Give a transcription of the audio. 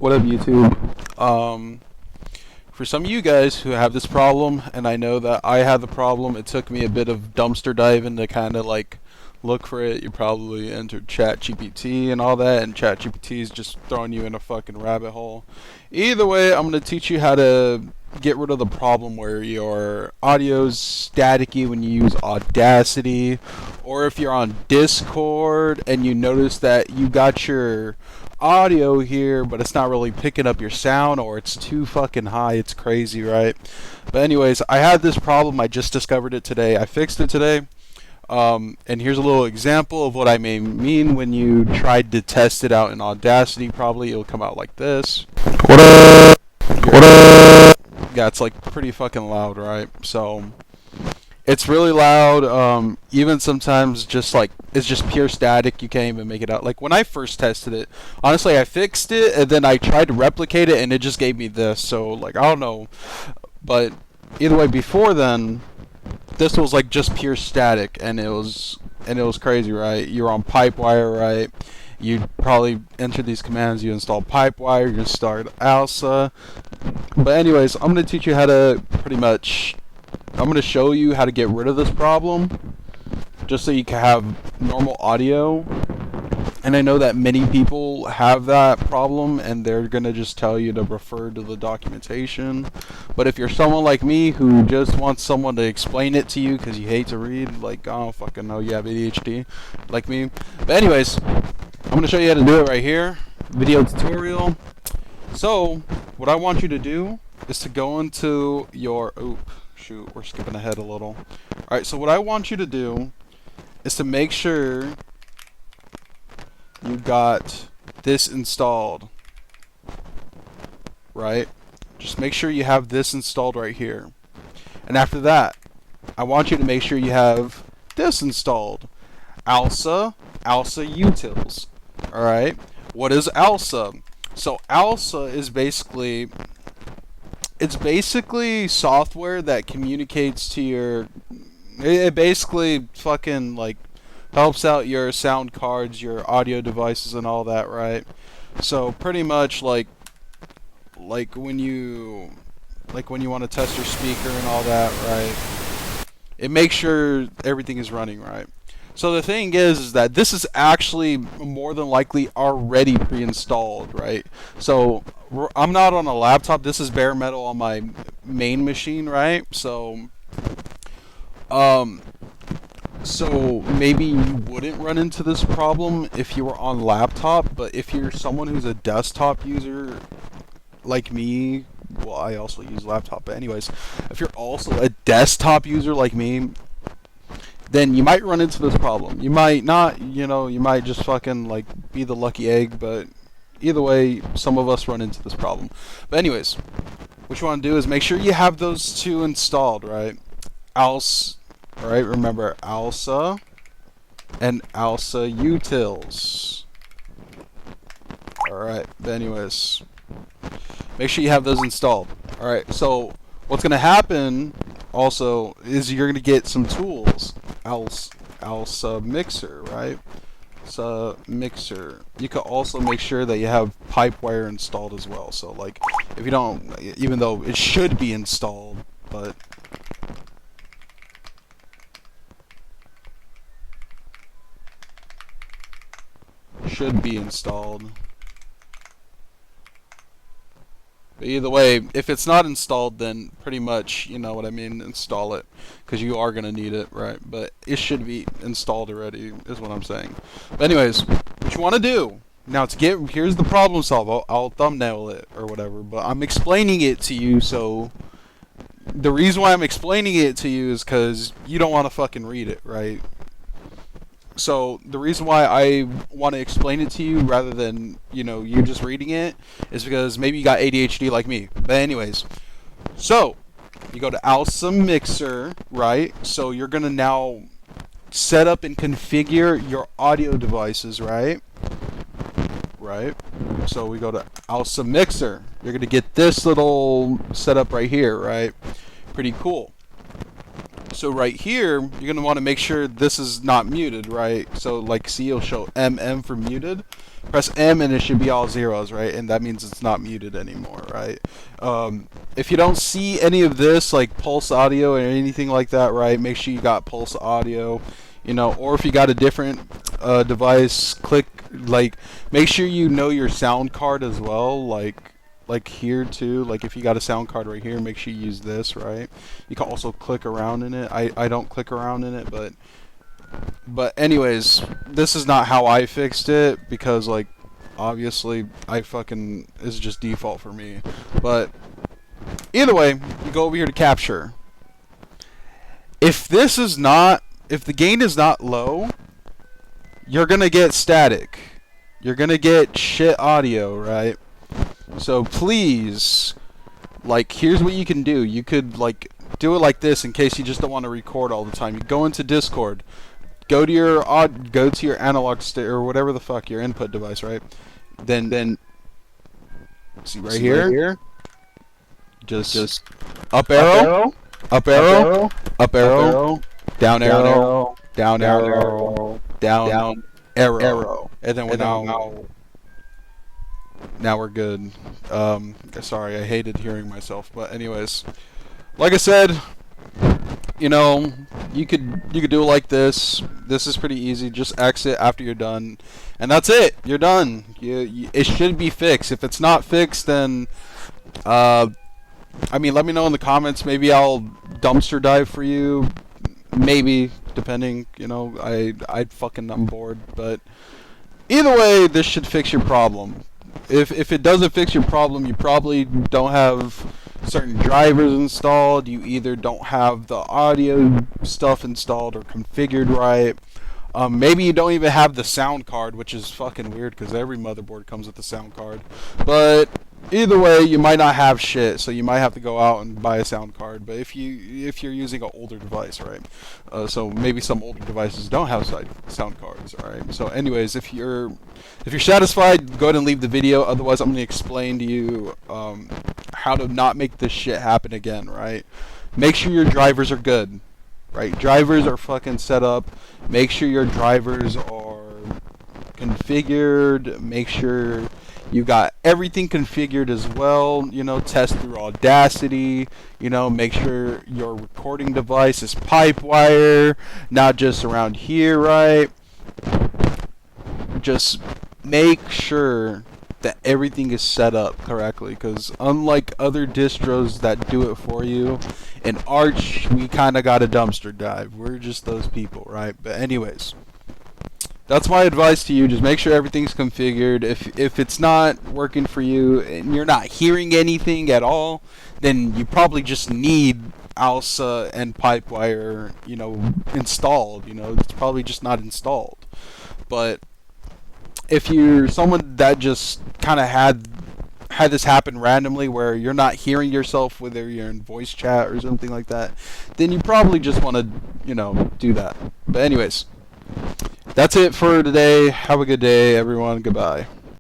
What up, YouTube? For some of you guys who have this problem, and I know that I had the problem, it took me a bit of dumpster diving to kind of like look for it. You probably entered ChatGPT and all that, and ChatGPT is just throwing you in a fucking rabbit hole. Either way, I'm going to teach you how to get rid of the problem where your audio's staticky when you use Audacity, or if you're on Discord and you notice that you got your audio here but it's not really picking up your sound, or it's too fucking high. It's crazy, right? But anyways, I had this problem. I just discovered it today. I fixed it today. And here's a little example of what I may mean when you tried to test it out in Audacity. Probably it'll come out like this. What up? What up? Yeah, it's like pretty fucking loud, right? So it's really loud. Even sometimes just like it's just pure static. You can't even make it out. Like when I first tested it, honestly, I fixed it and then I tried to replicate it and it just gave me this. So like I don't know, but either way, before then, this was like just pure static, and it was crazy, right? You're on Pipewire, right? You probably enter these commands. You install Pipewire. You start alsa. But anyways, I'm gonna teach you how to I'm going to show you how to get rid of this problem, just so you can have normal audio. And I know that many people have that problem, and they're going to just tell you to refer to the documentation. But if you're someone like me who just wants someone to explain it to you because you hate to read, like, I don't fucking know, you have ADHD, like me. But anyways, I'm going to show you how to do it right here. Video tutorial. So, what I want you to do is to go into your... Shoot, we're skipping ahead a little. Alright, so what I want you to do is to make sure you got this installed. Right? Just make sure you have this installed right here. And after that, I want you to make sure you have this installed. alsa-utils. Alright? What is alsa? So alsa is basically... It's basically software that communicates to your... It basically fucking, like, helps out your sound cards, your audio devices, and all that, right? So, pretty much, like when you want to test your speaker and all that, right? It makes sure everything is running right. So the thing is that this is actually more than likely already pre-installed, right? So I'm not on a laptop. This is bare metal on my main machine, right? So maybe you wouldn't run into this problem if you were on laptop, but if you're someone who's a desktop user like me, well, I also use laptop, but anyways, if you're also a desktop user like me, then you might run into this problem. You might not, you might just fucking like be the lucky egg, but either way, some of us run into this problem. But anyways, what you want to do is make sure you have those two installed, right? Alright, remember alsa and alsa-utils. Alright, but anyways, make sure you have those installed. Alright, so what's going to happen also is you're going to get some tools. Alsamixer, right? Alsamixer. You can also make sure that you have Pipewire installed as well. So, like, if you don't, even though it should be installed, but should be installed. But either way, if it's not installed, then pretty much, you know what I mean, install it, because you are going to need it, right? But it should be installed already, is what I'm saying. But anyways, what you want to do, now here's the problem solve. I'll thumbnail it or whatever, but I'm explaining it to you, so the reason why I'm explaining it to you is because you don't want to fucking read it, right? So the reason why I want to explain it to you rather than, you just reading it is because maybe you got ADHD like me. But anyways, so you go to alsamixer, right? So you're going to now set up and configure your audio devices, right? Right? So we go to alsamixer. You're going to get this little setup right here, right? Pretty cool. So right here, you're going to want to make sure this is not muted, right? So like see, it'll show MM for muted. Press M and it should be all zeros, right? And that means it's not muted anymore, right? If you don't see any of this, like pulse audio or anything like that, right, make sure you got pulse audio, you know, or if you got a different device, click, like, make sure you know your sound card as well, like here too, like if you got a sound card right here, make sure you use this, right? You can also click around in it. I don't click around in it, but anyways, this is not how I fixed it, because like obviously it's just default for me. But either way, you go over here to capture. If the gain is not low, you're gonna get static. You're gonna get shit audio, right? So please, like, here's what you can do. You could like do it like this in case you just don't want to record all the time. You go into Discord, go to your analog stick or whatever the fuck your input device, right? Then see right here, just up arrow, up arrow, up arrow, down arrow, down arrow, down arrow, and then now we're good. Sorry, I hated hearing myself, but anyways, like I said, you know, you could do it like this. This is pretty easy. Just exit after you're done, and that's it. You're done. It should be fixed. If it's not fixed, then I mean, let me know in the comments. Maybe I'll dumpster dive for you. Maybe, depending. You know, I'm bored, but either way, this should fix your problem. If it doesn't fix your problem, you probably don't have certain drivers installed. You either don't have the audio stuff installed or configured right. Maybe you don't even have the sound card, which is fucking weird because every motherboard comes with a sound card. But either way, you might not have shit, so you might have to go out and buy a sound card. But if you're using an older device, right? So maybe some older devices don't have sound cards, all right? So anyways, if you're satisfied, go ahead and leave the video. Otherwise, I'm gonna explain to you how to not make this shit happen again, right? Make sure your drivers are good, right? Drivers are fucking set up. Make sure your drivers are configured. Make sure you got everything configured as well. You know, test through Audacity. You know, make sure your recording device is pipe wire, not just around here, right? Just make sure that everything is set up correctly, because unlike other distros that do it for you, in Arch we kind of got a dumpster dive. We're just those people, right? But anyways, that's my advice to you. Just make sure everything's configured. If it's not working for you and you're not hearing anything at all, then you probably just need ALSA and Pipewire, you know, installed. You know, it's probably just not installed. But if you're someone that just kind of had this happen randomly where you're not hearing yourself, whether you're in voice chat or something like that, then you probably just want to, you know, do that. But anyways, that's it for today. Have a good day, everyone. Goodbye.